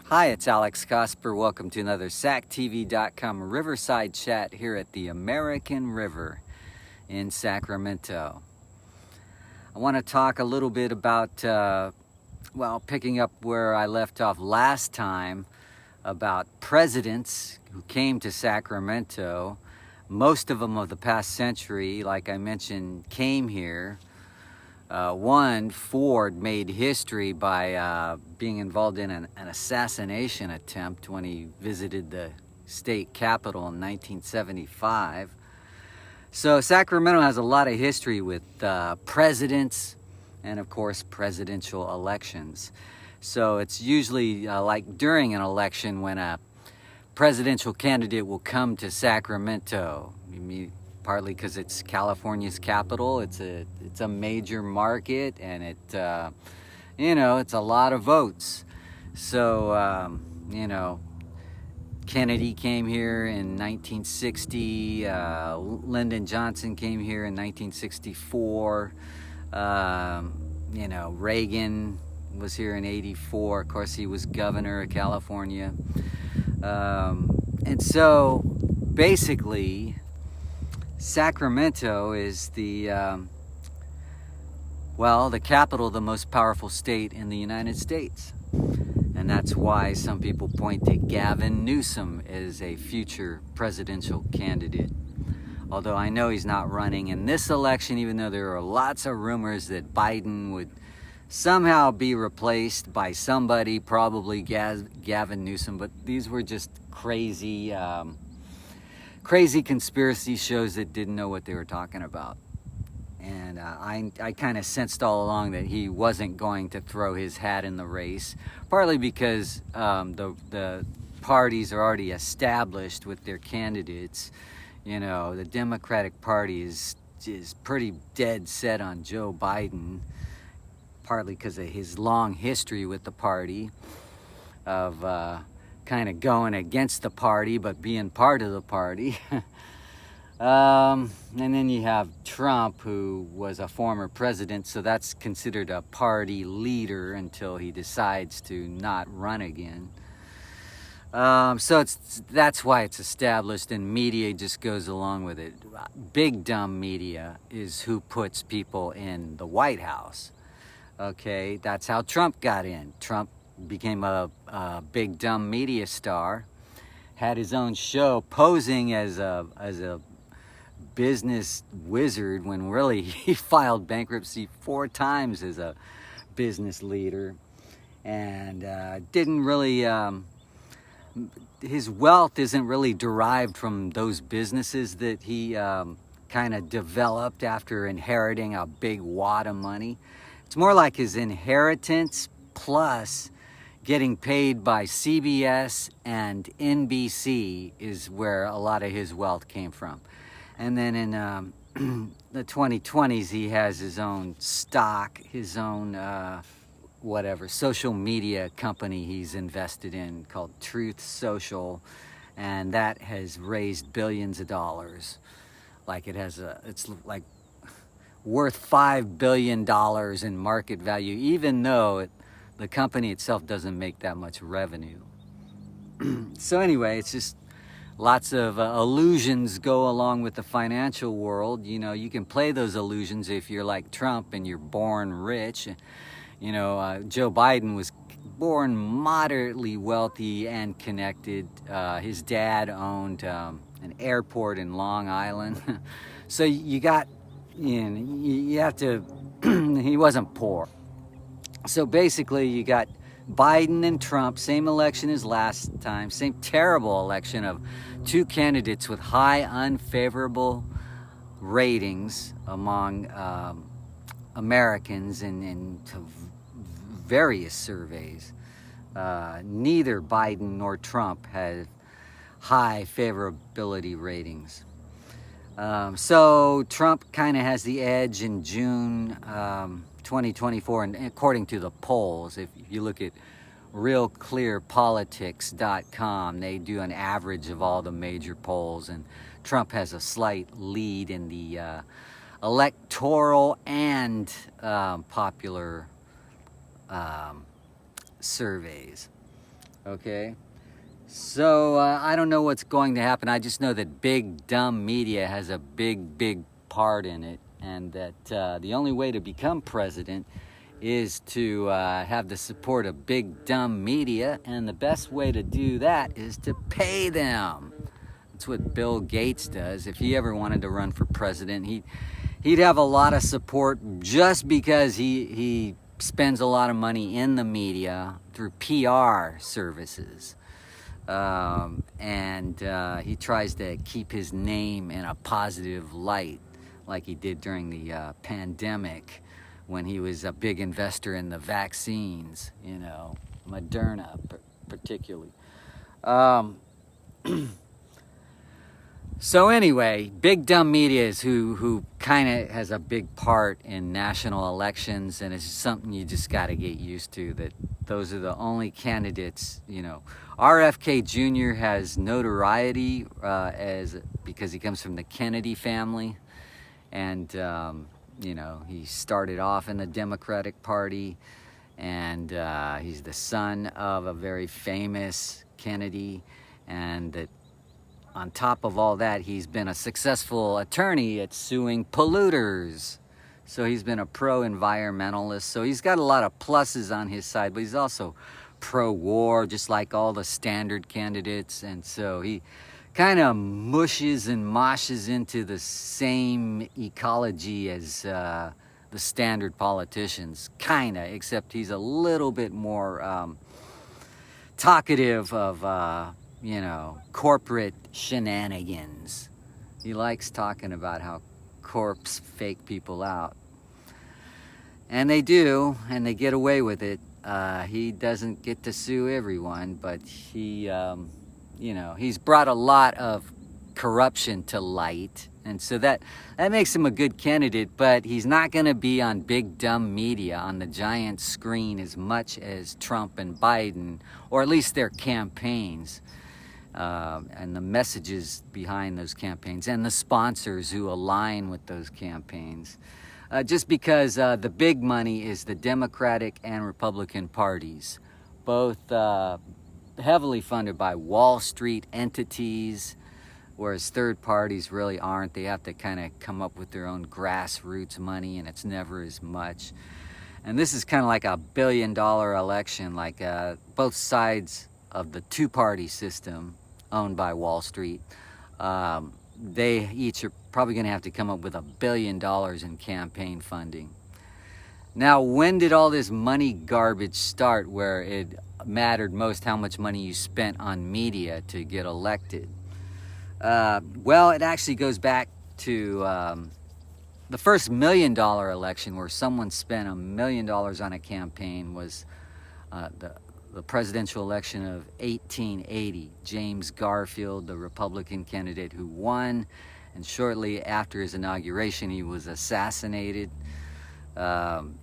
Hi, it's Alex Cosper. Welcome to another SacTV.com Riverside Chat here at the American River in Sacramento. I want to talk a little bit about, picking up where I left off last time about presidents who came to Sacramento. Most of them of the past century, like I mentioned, came here. One, Ford made history by being involved in an assassination attempt when he visited the state capitol in 1975. So Sacramento has a lot of history with presidents and, of course, presidential elections. So it's usually like during an election when a presidential candidate will come to Sacramento. Partly because it's California's capital. It's a major market, and it's a lot of votes. So Kennedy came here in 1960. Lyndon Johnson came here in 1964. Reagan was here in 84. Of course, he was governor of California. And so basically, Sacramento is the capital of the most powerful state in the United States. And that's why some people point to Gavin Newsom as a future presidential candidate. Although I know he's not running in this election, even though there are lots of rumors that Biden would somehow be replaced by somebody, probably Gavin Newsom. But these were just crazy conspiracy shows that didn't know what they were talking about. And I kind of sensed all along that he wasn't going to throw his hat in the race, partly because the parties are already established with their candidates. The Democratic Party is pretty dead set on Joe Biden, partly because of his long history with the party of kind of going against the party but being part of the party. And then you have Trump, who was a former president, so that's considered a party leader until he decides to not run again. So that's why it's established, and media just goes along with it. Big dumb media is who puts people in the White House. Okay, that's how Trump got in. Trump became a big dumb media star, had his own show posing as a business wizard when really he filed bankruptcy 4 times as a business leader, and didn't really his wealth isn't really derived from those businesses that he kind of developed after inheriting a big wad of money. It's more like his inheritance plus getting paid by CBS and NBC is where a lot of his wealth came from. And then in the 2020s, he has his own stock, his own social media company he's invested in called Truth Social, and that has raised billions of dollars. It's like worth $5 billion in market value, even though the company itself doesn't make that much revenue. So anyway, it's just lots of illusions go along with the financial world. You can play those illusions if you're like Trump and you're born rich. Joe Biden was born moderately wealthy and connected. His dad owned an airport in Long Island. So you have to, he wasn't poor. So basically you got Biden and Trump, same election as last time, same terrible election of 2 candidates with high unfavorable ratings among Americans in various surveys. Neither Biden nor Trump had high favorability ratings. So Trump kind of has the edge in June 2024, and according to the polls, if you look at realclearpolitics.com, they do an average of all the major polls, and Trump has a slight lead in the electoral and popular surveys. okay? So I don't know what's going to happen. I just know that big, dumb media has a big, big part in it, and that the only way to become president is to have the support of big, dumb media, and the best way to do that is to pay them. That's what Bill Gates does. If he ever wanted to run for president, he'd have a lot of support just because he spends a lot of money in the media through PR services. And he tries to keep his name in a positive light, like he did during the pandemic, when he was a big investor in the vaccines, you know, Moderna particularly. So anyway, big dumb media is who kind of has a big part in national elections, and it's something you just got to get used to, that those are the only candidates, you know. RFK Jr. has notoriety because he comes from the Kennedy family, and you know, he started off in the Democratic Party, and he's the son of a very famous Kennedy, and that on top of all that, he's been a successful attorney at suing polluters. So he's been a pro-environmentalist. So he's got a lot of pluses on his side, but he's also pro-war, just like all the standard candidates. And so he kind of mushes and moshes into the same ecology as the standard politicians, kind of, except he's a little bit more talkative of you know, corporate shenanigans. He likes talking about how corps fake people out. And they do, and they get away with it. He doesn't get to sue everyone, but he, you know, he's brought a lot of corruption to light. And so that makes him a good candidate, but he's not going to be on big dumb media on the giant screen as much as Trump and Biden, or at least their campaigns. And the messages behind those campaigns, and the sponsors who align with those campaigns. Just because the big money is the Democratic and Republican parties, both heavily funded by Wall Street entities, whereas third parties really aren't. They have to kind of come up with their own grassroots money, and it's never as much. And this is kind of like a billion-dollar election, like both sides of the two-party system owned by Wall Street. They each are probably going to have to come up with $1 billion in campaign funding. Now, when did all this money garbage start, where it mattered most how much money you spent on media to get elected? Well, it actually goes back to the first $1 million election, where someone spent $1 million on a campaign, was the presidential election of 1880. James Garfield, the Republican candidate who won, and shortly after his inauguration, he was assassinated.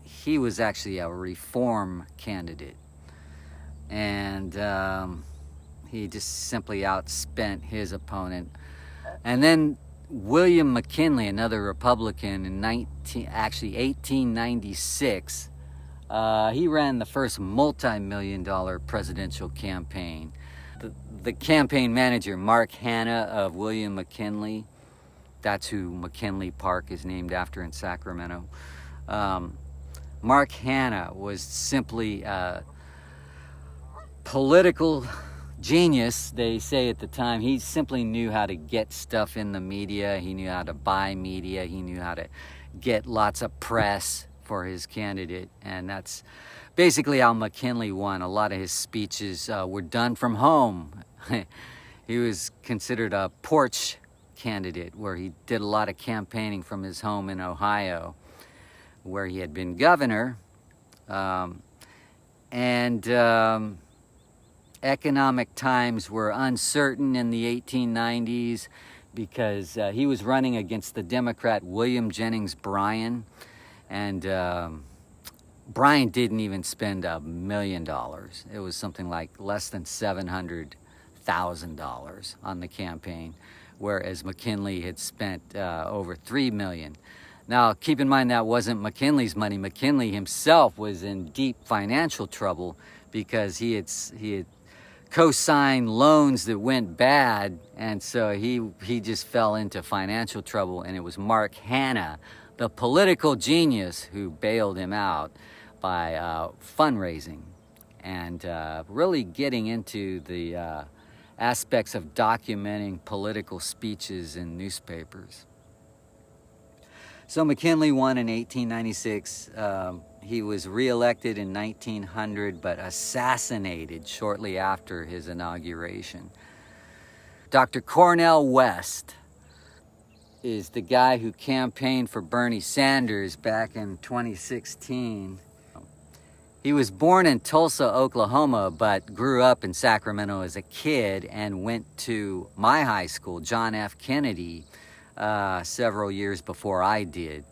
He was actually a reform candidate, and he just simply outspent his opponent. And then William McKinley, another Republican, in 1896, he ran the first multi-million-dollar presidential campaign. The campaign manager, Mark Hanna of William McKinley, that's who McKinley Park is named after in Sacramento. Mark Hanna was simply a political genius, they say at the time. He simply knew how to get stuff in the media. He knew how to buy media. He knew how to get lots of press for his candidate, and that's basically how McKinley won. A lot of his speeches were done from home. He was considered a porch candidate, where he did a lot of campaigning from his home in Ohio, where he had been governor. Economic times were uncertain in the 1890s because he was running against the Democrat William Jennings Bryan. And Bryan didn't even spend $1 million. It was something like less than $700,000 on the campaign, whereas McKinley had spent over $3 million. Now, keep in mind that wasn't McKinley's money. McKinley himself was in deep financial trouble because he had co-sign loans that went bad, and so he just fell into financial trouble, and it was Mark Hanna, the political genius, who bailed him out by fundraising and really getting into the aspects of documenting political speeches in newspapers. So McKinley won in 1896. He was reelected in 1900, but assassinated shortly after his inauguration. Dr. Cornel West is the guy who campaigned for Bernie Sanders back in 2016. He was born in Tulsa, Oklahoma, but grew up in Sacramento as a kid and went to my high school, John F. Kennedy, several years before I did.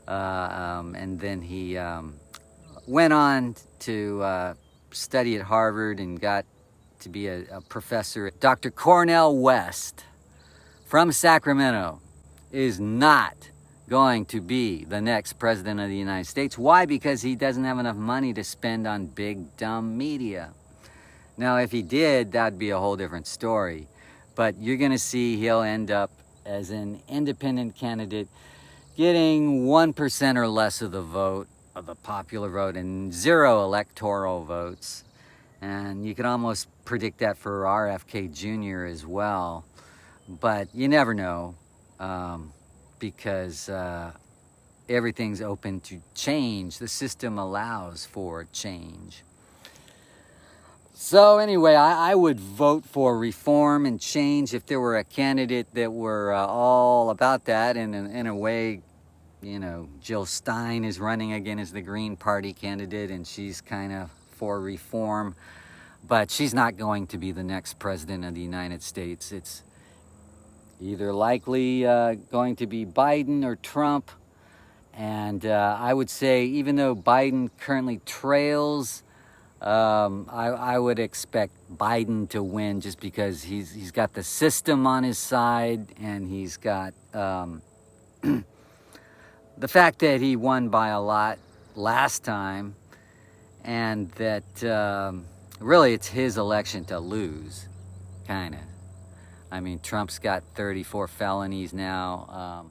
And then he went on to study at Harvard and got to be a professor. Dr. Cornel West from Sacramento is not going to be the next president of the United States. Why? Because he doesn't have enough money to spend on big, dumb media. Now, if he did, that'd be a whole different story. But you're going to see he'll end up as an independent candidate, getting 1% or less of the vote, of the popular vote, and 0 electoral votes. And you can almost predict that for RFK Jr. as well. But you never know, because everything's open to change. The system allows for change. So anyway, I would vote for reform and change if there were a candidate that were all about that. And in a way, you know, Jill Stein is running again as the Green Party candidate, and she's kind of for reform. But she's not going to be the next president of the United States. It's either likely going to be Biden or Trump. And I would say, even though Biden currently trails, I would expect Biden to win, just because he's got the system on his side, and he's got the fact that he won by a lot last time, and that really it's his election to lose, kind of. I mean, Trump's got 34 felonies now.